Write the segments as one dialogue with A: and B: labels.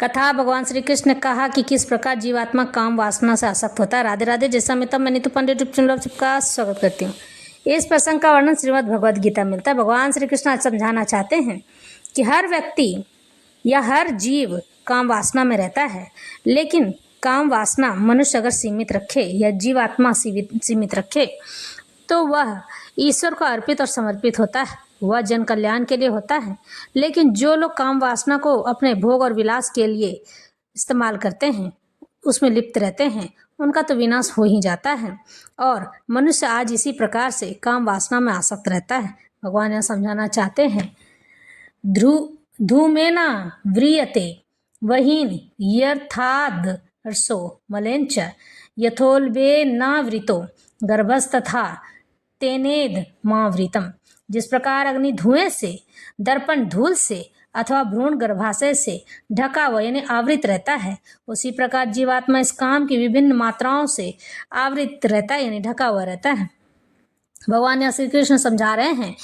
A: कथा भगवान श्री कृष्ण ने कहा कि किस प्रकार जीवात्मा काम वासना से आसक्त होता है। राधे राधे। जैसा मैं तब मैं नीतू पंडित यूट्यूब चैनल सबका स्वागत करती हूँ। इस प्रसंग का वर्णन श्रीमद् भगवद गीता मिलता है। भगवान श्री कृष्ण समझाना चाहते हैं कि हर व्यक्ति या हर जीव काम वासना में रहता है, लेकिन काम वासना मनुष्य अगर सीमित रखे या जीवात्मा सीमित रखे तो वह ईश्वर को अर्पित और समर्पित होता है, वह जन कल्याण के लिए होता है। लेकिन जो लोग काम वासना को अपने भोग और विलास के लिए इस्तेमाल करते हैं, उसमें लिप्त रहते हैं, उनका तो विनाश हो ही जाता है। और मनुष्य आज इसी प्रकार से काम वासना में आसक्त रहता है। भगवान यह समझाना चाहते हैं, धूमेना व्रियते वहीन यर्थाद हर्षो मलेंच यथोल्बे नावृतो गर्भस्तथा तेनेद मावृतम। जिस प्रकार अग्नि धुएं से, दर्पण धूल से अथवा भ्रूण गर्भाशय से ढका हुआ यानी आवृत रहता है, उसी प्रकार जीवात्मा इस काम की विभिन्न मात्राओं से आवृत रहता है यानी ढका हुआ रहता है। भगवान या श्री कृष्ण समझा रहे हैं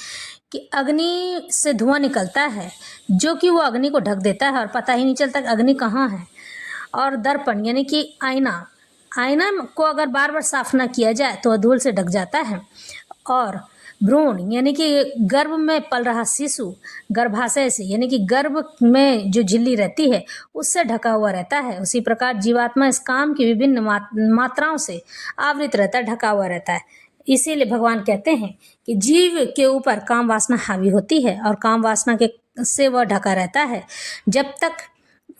A: कि अग्नि से धुआं निकलता है जो कि वो अग्नि को ढक देता है और पता ही नहीं चलता अग्नि कहाँ है। और दर्पण यानी कि आईना को अगर बार बार साफ ना किया जाए तो वह धूल से ढक जाता है। और भ्रूण यानी कि गर्भ में पल रहा शिशु गर्भाशय से यानी कि गर्भ में जो झिल्ली रहती है उससे ढका हुआ रहता है। उसी प्रकार जीवात्मा इस काम की विभिन्न मात्राओं से आवृत रहता है, ढका हुआ रहता है। इसीलिए भगवान कहते हैं कि जीव के ऊपर काम वासना हावी होती है और काम वासना के से वह ढका रहता है। जब तक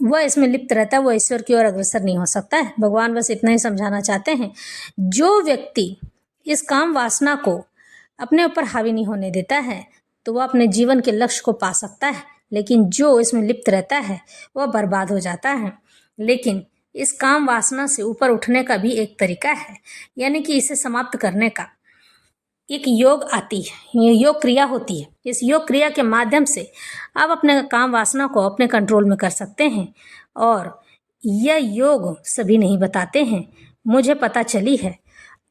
A: वह इसमें लिप्त रहता है वह ईश्वर की ओर अग्रसर नहीं हो सकता है। भगवान बस इतना ही समझाना चाहते हैं, जो व्यक्ति इस काम वासना को अपने ऊपर हावी नहीं होने देता है तो वह अपने जीवन के लक्ष्य को पा सकता है, लेकिन जो इसमें लिप्त रहता है वह बर्बाद हो जाता है। लेकिन इस काम वासना से ऊपर उठने का भी एक तरीका है, यानी कि इसे समाप्त करने का एक योग आती है, ये योग क्रिया होती है। इस योग क्रिया के माध्यम से आप अपने काम वासना को अपने कंट्रोल में कर सकते हैं। और यह योग सभी नहीं बताते हैं, मुझे पता चली है।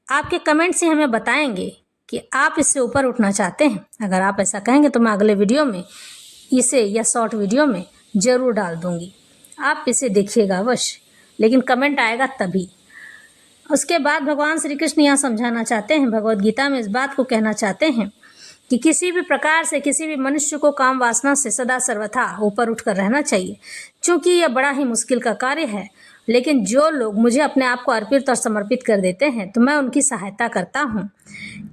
A: आपके कमेंट से हमें बताएंगे कि आप इससे ऊपर उठना चाहते हैं। अगर आप ऐसा कहेंगे तो मैं अगले वीडियो में इसे या शॉर्ट वीडियो में ज़रूर डाल दूंगी, आप इसे देखिएगा अवश्य, लेकिन कमेंट आएगा तभी। उसके बाद भगवान श्री कृष्ण यहाँ समझाना चाहते हैं, भगवद गीता में इस बात को कहना चाहते हैं कि किसी भी प्रकार से किसी भी मनुष्य को काम वासना से सदा सर्वथा ऊपर उठकर रहना चाहिए, क्योंकि यह बड़ा ही मुश्किल का कार्य है। लेकिन जो लोग मुझे अपने आप को अर्पित और समर्पित कर देते हैं तो मैं उनकी सहायता करता हूँ।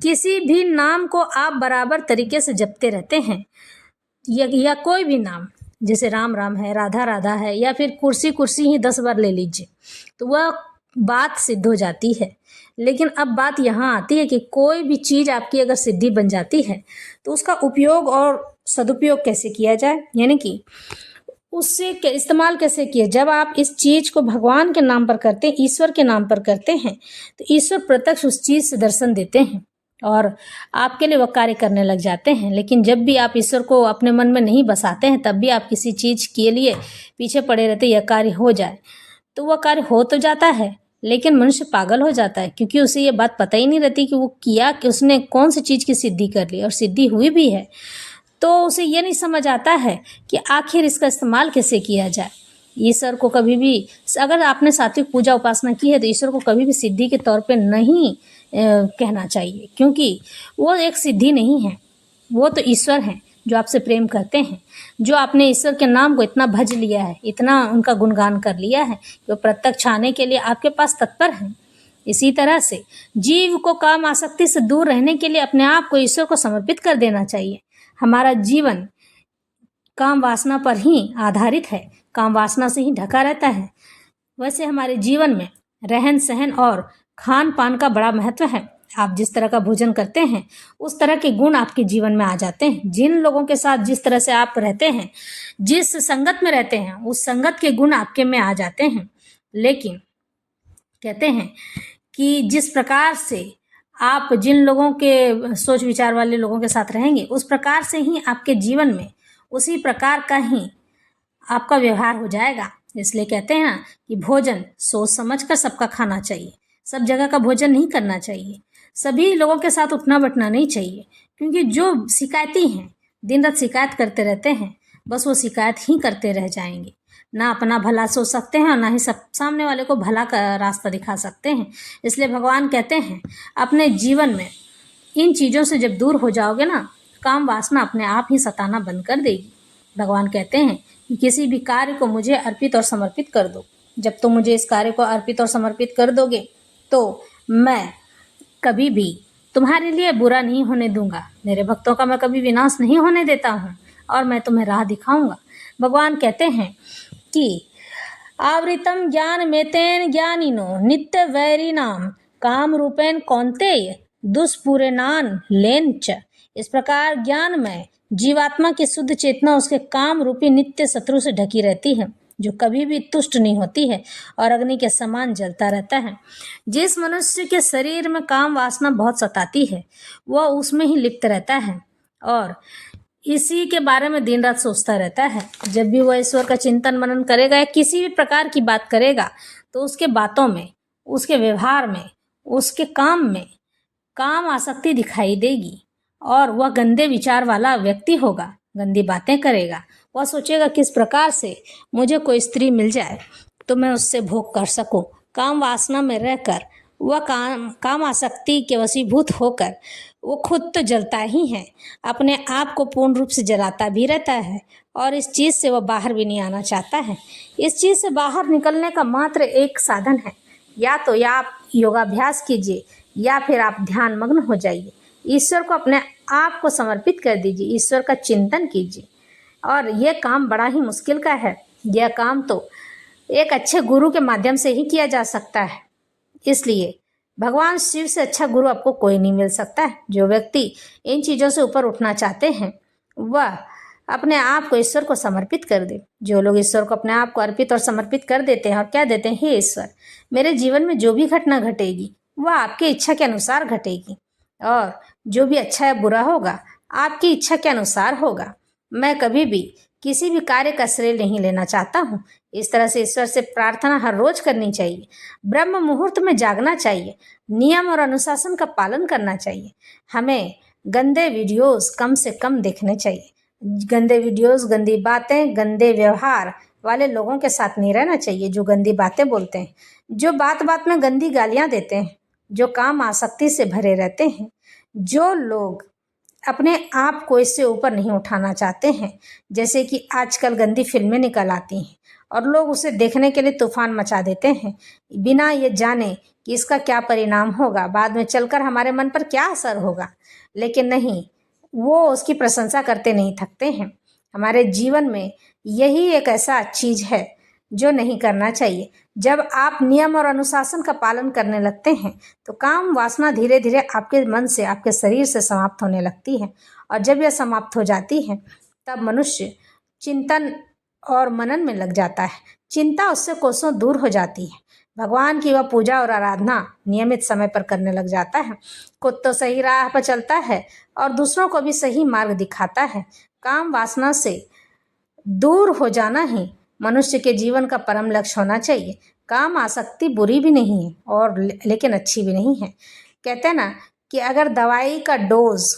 A: किसी भी नाम को आप बराबर तरीके से जपते रहते हैं या कोई भी नाम, जैसे राम राम है, राधा राधा है, या फिर कुर्सी कुर्सी ही 10 बार ले लीजिए तो वह बात सिद्ध हो जाती है। लेकिन अब बात यहाँ आती है कि कोई भी चीज़ आपकी अगर सिद्धि बन जाती है तो उसका उपयोग और सदुपयोग कैसे किया जाए, यानी कि उससे इस्तेमाल कैसे किया। जब आप इस चीज़ को भगवान के नाम पर करते हैं, ईश्वर के नाम पर करते हैं, तो ईश्वर प्रत्यक्ष उस चीज़ से दर्शन देते हैं और आपके लिए वह कार्य करने लग जाते हैं। लेकिन जब भी आप ईश्वर को अपने मन में नहीं बसाते हैं, तब भी आप किसी चीज़ के लिए पीछे पड़े रहते, यह कार्य हो जाए तो वह कार्य हो तो जाता है, लेकिन मनुष्य पागल हो जाता है, क्योंकि उसे ये बात पता ही नहीं रहती कि वो किया कि उसने कौन सी चीज़ की सिद्धि कर ली और सिद्धि हुई भी है तो उसे ये नहीं समझ आता है कि आखिर इसका इस्तेमाल कैसे किया जाए। ईश्वर को कभी भी, अगर आपने सात्विक पूजा उपासना की है तो ईश्वर को कभी भी सिद्धि के तौर पे नहीं कहना चाहिए, क्योंकि वो एक सिद्धि नहीं है, वो तो ईश्वर हैं जो आपसे प्रेम करते हैं, जो आपने ईश्वर के नाम को इतना भज लिया है, इतना उनका गुणगान कर लिया है कि वो प्रत्यक्ष आने के लिए आपके पास तत्पर हैं। इसी तरह से जीव को काम आसक्ति से दूर रहने के लिए अपने आप को ईश्वर को समर्पित कर देना चाहिए। हमारा जीवन काम वासना पर ही आधारित है, काम वासना से ही ढका रहता है। वैसे हमारे जीवन में रहन सहन और खान पान का बड़ा महत्व है। आप जिस तरह का भोजन करते हैं उस तरह के गुण आपके जीवन में आ जाते हैं। जिन लोगों के साथ जिस तरह से आप रहते हैं, जिस संगत में रहते हैं, उस संगत के गुण आपके में आ जाते हैं। लेकिन कहते हैं कि जिस प्रकार से आप जिन लोगों के सोच विचार वाले लोगों के साथ रहेंगे, उस प्रकार से ही आपके जीवन में उसी प्रकार का ही आपका व्यवहार हो जाएगा। इसलिए कहते हैं ना कि भोजन सोच समझ कर सबका खाना चाहिए, सब जगह का भोजन नहीं करना चाहिए, सभी लोगों के साथ उठना बैठना नहीं चाहिए, क्योंकि जो शिकायती हैं दिन रात शिकायत करते रहते हैं, बस वो शिकायत ही करते रह जाएंगे। ना अपना भला सोच सकते हैं और ना ही सब सामने वाले को भला का रास्ता दिखा सकते हैं। इसलिए भगवान कहते हैं अपने जीवन में इन चीज़ों से जब दूर हो जाओगे ना, काम वासना अपने आप ही सताना बंद कर देगी। भगवान कहते हैं कि किसी भी कार्य को मुझे अर्पित और समर्पित कर दो। जब तुम मुझे इस कार्य को अर्पित और समर्पित कर दोगे तो मैं कभी भी तुम्हारे लिए बुरा नहीं होने दूंगा। मेरे भक्तों का मैं कभी विनाश नहीं होने देता हूँ और मैं तुम्हें राह दिखाऊंगा। भगवान कहते हैं कि आवृतम ज्ञान मेतेन ज्ञानिनो नित्य वैरिनाम काम रूपेण कौन्तेय दुष्पूरेणान लेन च। इस प्रकार ज्ञान में जीवात्मा की शुद्ध चेतना उसके काम रूपी नित्य शत्रु से ढकी रहती है, जो कभी भी तुष्ट नहीं होती है और अग्नि के समान जलता रहता है। जिस मनुष्य के शरीर में काम वासना बहुत सताती है वह उसमें ही लिप्त रहता है और इसी के बारे में दिन रात सोचता रहता है। जब भी वह ईश्वर का चिंतन मनन करेगा या किसी भी प्रकार की बात करेगा तो उसके बातों में, उसके व्यवहार में, उसके काम में काम आसक्ति दिखाई देगी और वह गंदे विचार वाला व्यक्ति होगा, गंदी बातें करेगा। वह सोचेगा किस प्रकार से मुझे कोई स्त्री मिल जाए तो मैं उससे भोग कर सकूं। काम वासना में रहकर वह काम आसक्ति के वशीभूत होकर वो खुद तो जलता ही है, अपने आप को पूर्ण रूप से जलाता भी रहता है और इस चीज़ से वह बाहर भी नहीं आना चाहता है। इस चीज़ से बाहर निकलने का मात्र एक साधन है, या तो या आप योगाभ्यास कीजिए या फिर आप ध्यान मग्न हो जाइए। ईश्वर को अपने आप को समर्पित कर दीजिए, ईश्वर का चिंतन कीजिए। और यह काम बड़ा ही मुश्किल का है। यह काम तो एक अच्छे गुरु के माध्यम से ही किया जा सकता है। इसलिए भगवान शिव से अच्छा गुरु आपको कोई नहीं मिल सकता है। जो व्यक्ति इन चीज़ों से ऊपर उठना चाहते हैं वह अपने आप को ईश्वर को समर्पित कर दे। जो लोग ईश्वर को अपने आप को अर्पित और समर्पित कर देते हैं और क्या देते हैं, हे ईश्वर, मेरे जीवन में जो भी घटना घटेगी वह आपकी इच्छा के अनुसार घटेगी और जो भी अच्छा या बुरा होगा आपकी इच्छा के अनुसार होगा। मैं कभी भी किसी भी कार्य का श्रेय नहीं लेना चाहता हूँ। इस तरह से ईश्वर से प्रार्थना हर रोज करनी चाहिए। ब्रह्म मुहूर्त में जागना चाहिए। नियम और अनुशासन का पालन करना चाहिए। हमें गंदे वीडियोस कम से कम देखने चाहिए। गंदे वीडियोस, गंदी बातें, गंदे व्यवहार वाले लोगों के साथ नहीं रहना चाहिए जो गंदी बातें बोलते हैं, जो बात बात में गंदी गालियाँ देते हैं, जो काम आसक्ति से भरे रहते हैं, जो लोग अपने आप को इससे ऊपर नहीं उठाना चाहते हैं। जैसे कि आजकल गंदी फिल्में निकल आती हैं और लोग उसे देखने के लिए तूफान मचा देते हैं बिना ये जाने कि इसका क्या परिणाम होगा, बाद में चलकर हमारे मन पर क्या असर होगा। लेकिन नहीं, वो उसकी प्रशंसा करते नहीं थकते हैं। हमारे जीवन में यही एक ऐसा चीज़ है जो नहीं करना चाहिए। जब आप नियम और अनुशासन का पालन करने लगते हैं तो काम वासना धीरे धीरे आपके मन से, आपके शरीर से समाप्त होने लगती है और जब यह समाप्त हो जाती है तब मनुष्य चिंतन और मनन में लग जाता है। चिंता उससे कोसों दूर हो जाती है। भगवान की वह पूजा और आराधना नियमित समय पर करने लग जाता है। खुद तो सही राह पर चलता है और दूसरों को भी सही मार्ग दिखाता है। काम वासना से दूर हो जाना ही मनुष्य के जीवन का परम लक्ष्य होना चाहिए। काम आसक्ति बुरी भी नहीं है और लेकिन अच्छी भी नहीं है। कहते हैं ना कि अगर दवाई का डोज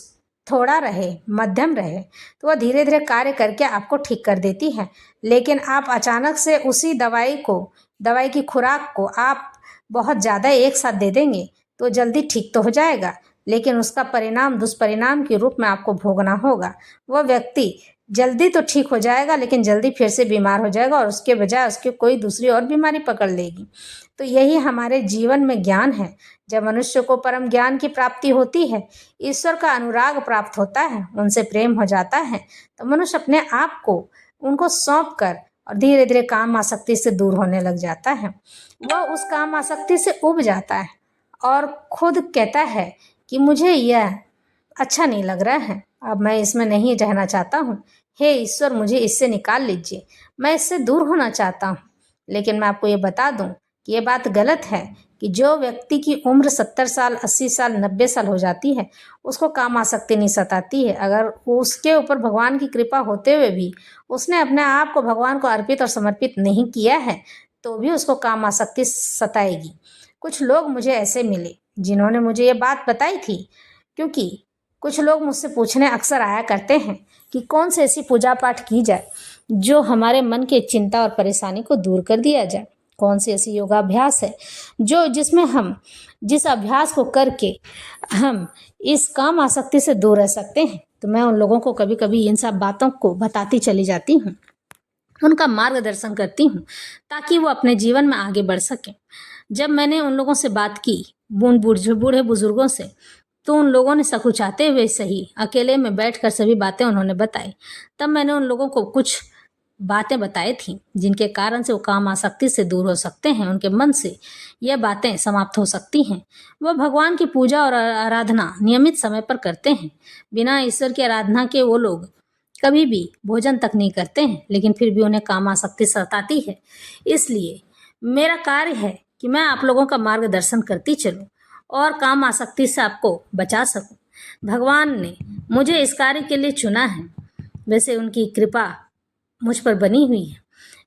A: थोड़ा रहे, मध्यम रहे, तो वह धीरे धीरे कार्य करके आपको ठीक कर देती है। लेकिन आप अचानक से उसी दवाई की खुराक को आप बहुत ज़्यादा एक साथ दे देंगे तो जल्दी ठीक तो हो जाएगा, लेकिन उसका परिणाम दुष्परिणाम के रूप में आपको भोगना होगा। वह व्यक्ति जल्दी तो ठीक हो जाएगा लेकिन जल्दी फिर से बीमार हो जाएगा और उसके बजाय उसके कोई दूसरी और बीमारी पकड़ लेगी। तो यही हमारे जीवन में ज्ञान है। जब मनुष्य को परम ज्ञान की प्राप्ति होती है, ईश्वर का अनुराग प्राप्त होता है, उनसे प्रेम हो जाता है, तो मनुष्य अपने आप को उनको सौंप कर और धीरे धीरे काम आसक्ति से दूर होने लग जाता है। वह उस काम आसक्ति से उब जाता है और खुद कहता है कि मुझे यह अच्छा नहीं लग रहा है, अब मैं इसमें नहीं रहना चाहता हूँ। हे ईश्वर, मुझे इससे निकाल लीजिए, मैं इससे दूर होना चाहता हूँ। लेकिन मैं आपको ये बता दूँ कि ये बात गलत है कि जो व्यक्ति की उम्र 70 साल, 80 साल, 90 साल हो जाती है उसको काम आसक्ति नहीं सताती है। अगर उसके ऊपर भगवान की कृपा होते हुए भी उसने अपने आप को भगवान को अर्पित और समर्पित नहीं किया है तो भी उसको काम आसक्ति सताएगी। कुछ लोग मुझे ऐसे मिले जिन्होंने मुझे ये बात बताई थी, क्योंकि कुछ लोग मुझसे पूछने अक्सर आया करते हैं कि कौन सी ऐसी पूजा पाठ की जाए जो हमारे मन के चिंता और परेशानी को दूर कर दिया जाए। कौन सी ऐसी योगाभ्यास है जिसमें हम जिस अभ्यास को करके हम इस काम आसक्ति से दूर रह सकते हैं। तो मैं उन लोगों को कभी कभी इन सब बातों को बताती चली जाती हूँ, उनका मार्गदर्शन करती हूँ ताकि वो अपने जीवन में आगे बढ़ सकें। जब मैंने उन लोगों से बात की, बूढ़े बुजुर्गों से, तो उन लोगों ने सकुचाते हुए सही अकेले में बैठकर सभी बातें उन्होंने बताई। तब मैंने उन लोगों को कुछ बातें बताई थी जिनके कारण से वो काम आसक्ति से दूर हो सकते हैं, उनके मन से यह बातें समाप्त हो सकती हैं। वह भगवान की पूजा और आराधना नियमित समय पर करते हैं। बिना ईश्वर की आराधना के वो लोग कभी भी भोजन तक नहीं करते हैं, लेकिन फिर भी उन्हें काम आसक्ति सताती है। इसलिए मेरा कार्य है कि मैं आप लोगों का मार्गदर्शन करती चलूं और काम आसक्ति से आपको बचा सकूं। भगवान ने मुझे इस कार्य के लिए चुना है। वैसे उनकी कृपा मुझ पर बनी हुई है।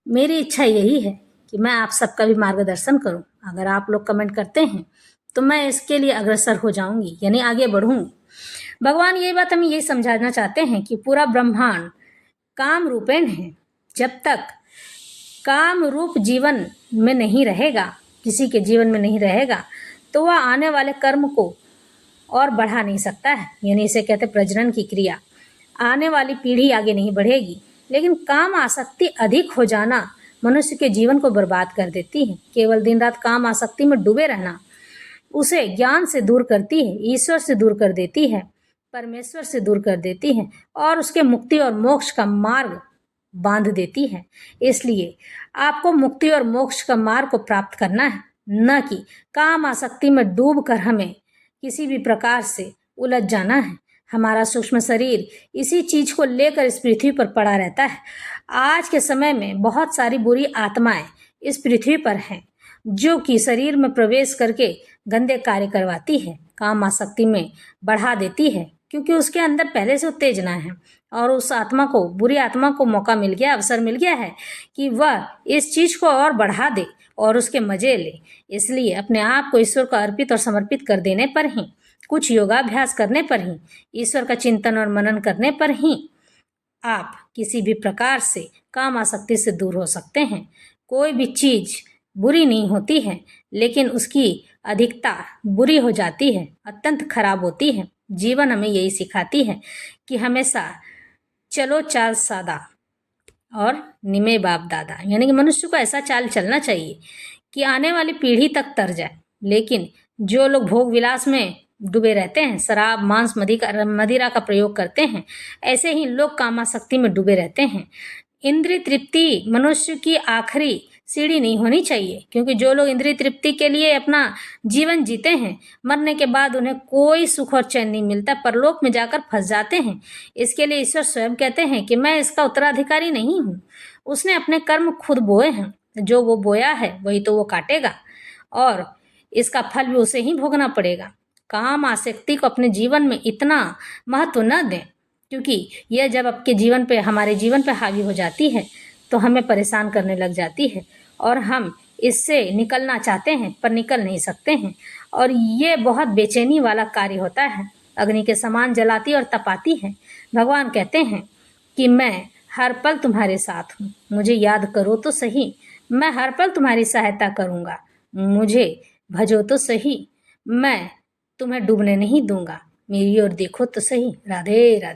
A: मेरी इच्छा यही है कि मैं आप सबका भी मार्गदर्शन करूं। अगर आप लोग कमेंट करते हैं तो मैं इसके लिए अग्रसर हो जाऊंगी, यानी आगे बढ़ूंगी। भगवान यही बात हमें यही समझाना चाहते हैं कि पूरा ब्रह्मांड काम रूपेण है। जब तक काम रूप जीवन में नहीं रहेगा, किसी के जीवन में नहीं रहेगा, तो वह आने वाले कर्म को और बढ़ा नहीं सकता है। यानी इसे कहते प्रजनन की क्रिया। आने वाली पीढ़ी आगे नहीं बढ़ेगी। लेकिन काम आसक्ति अधिक हो जाना मनुष्य के जीवन को बर्बाद कर देती है। केवल दिन रात काम आसक्ति में डूबे रहना उसे ज्ञान से दूर करती है, ईश्वर से दूर कर देती है, परमेश्वर से दूर कर देती है और उसके मुक्ति और मोक्ष का मार्ग बांध देती है। इसलिए आपको मुक्ति और मोक्ष का मार्ग को प्राप्त करना है, न कि काम आसक्ति में डूबकर हमें किसी भी प्रकार से उलझ जाना है। हमारा सूक्ष्म शरीर इसी चीज को लेकर इस पृथ्वी पर पड़ा रहता है। आज के समय में बहुत सारी बुरी आत्माएं इस पृथ्वी पर हैं जो कि शरीर में प्रवेश करके गंदे कार्य करवाती है, काम आसक्ति में बढ़ा देती है, क्योंकि उसके अंदर पहले से उत्तेजना है और उस आत्मा को, बुरी आत्मा को मौका मिल गया, अवसर मिल गया है कि वह इस चीज को और बढ़ा दे और उसके मजे ले। इसलिए अपने आप को ईश्वर को अर्पित और समर्पित कर देने पर ही, कुछ योगाभ्यास करने पर ही, ईश्वर का चिंतन और मनन करने पर ही आप किसी भी प्रकार से काम आसक्ति से दूर हो सकते हैं। कोई भी चीज बुरी नहीं होती है, लेकिन उसकी अधिकता बुरी हो जाती है, अत्यंत खराब होती है। जीवन हमें यही सिखाती है कि हमेशा चलो चाल सादा और निमे बाप दादा, यानी कि मनुष्य को ऐसा चाल चलना चाहिए कि आने वाली पीढ़ी तक तर जाए। लेकिन जो लोग भोग विलास में डूबे रहते हैं, शराब, मांस, मदिरा का प्रयोग करते हैं, ऐसे ही लोग कामासक्ति में डूबे रहते हैं। इंद्रिय तृप्ति मनुष्य की आखिरी सीढ़ी नहीं होनी चाहिए, क्योंकि जो लोग इंद्रिय तृप्ति के लिए अपना जीवन जीते हैं, मरने के बाद उन्हें कोई सुख और चैन नहीं मिलता, परलोक में जाकर फंस जाते हैं। इसके लिए ईश्वर स्वयं कहते हैं कि मैं इसका उत्तराधिकारी नहीं हूँ। उसने अपने कर्म खुद बोए हैं, जो वो बोया है वही तो वो काटेगा और इसका फल भी उसे ही भोगना पड़ेगा। काम आसक्ति को अपने जीवन में इतना महत्व न दें, क्योंकि यह जब आपके जीवन पे, हमारे जीवन पे हावी हो जाती है तो हमें परेशान करने लग जाती है और हम इससे निकलना चाहते हैं पर निकल नहीं सकते हैं। और ये बहुत बेचैनी वाला कार्य होता है, अग्नि के समान जलाती और तपाती है। भगवान कहते हैं कि मैं हर पल तुम्हारे साथ हूँ, मुझे याद करो तो सही, मैं हर पल तुम्हारी सहायता करूँगा, मुझे भजो तो सही, मैं तुम्हें डूबने नहीं दूंगा, मेरी ओर देखो तो सही। राधे राधे।